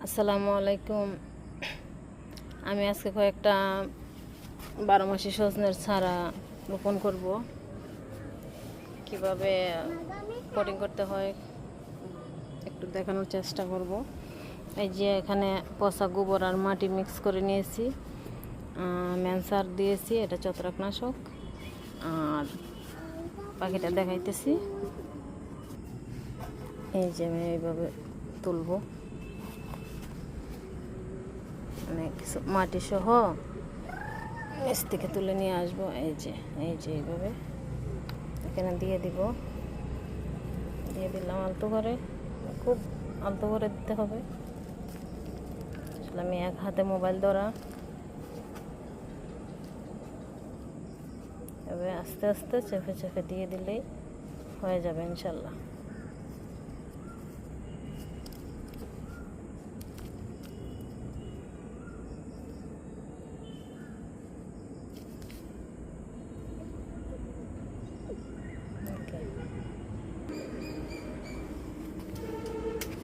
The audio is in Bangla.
আসসালামু আলাইকুম। আমি আজকে কয়েকটা 12 মাসি সজনের চারা রোপণ করব। কিভাবে পটিং করতে হয় একটু দেখানোর চেষ্টা করব। এই যে এখানে পচা গোবর আর মাটি মিক্স করে নিয়েছি, ম্যানসার দিয়েছি, এটা ছত্রাকনাশক। আর পাখিটা দেখাইতেছি, এই যে আমি এইভাবে তুলবো, মানে কিছু মাটি সহ নিচ থেকে তুলে নিয়ে আসবো। এই যে এইভাবে এখানে দিয়ে দিলাম আলতো করে, খুব আলতো করে দিতে হবে। আসলে আমি এক হাতে মোবাইল ধরা, এভাবে আস্তে আস্তে চেপে চেপে দিয়ে দিলেই হয়ে যাবে ইনশাল্লাহ।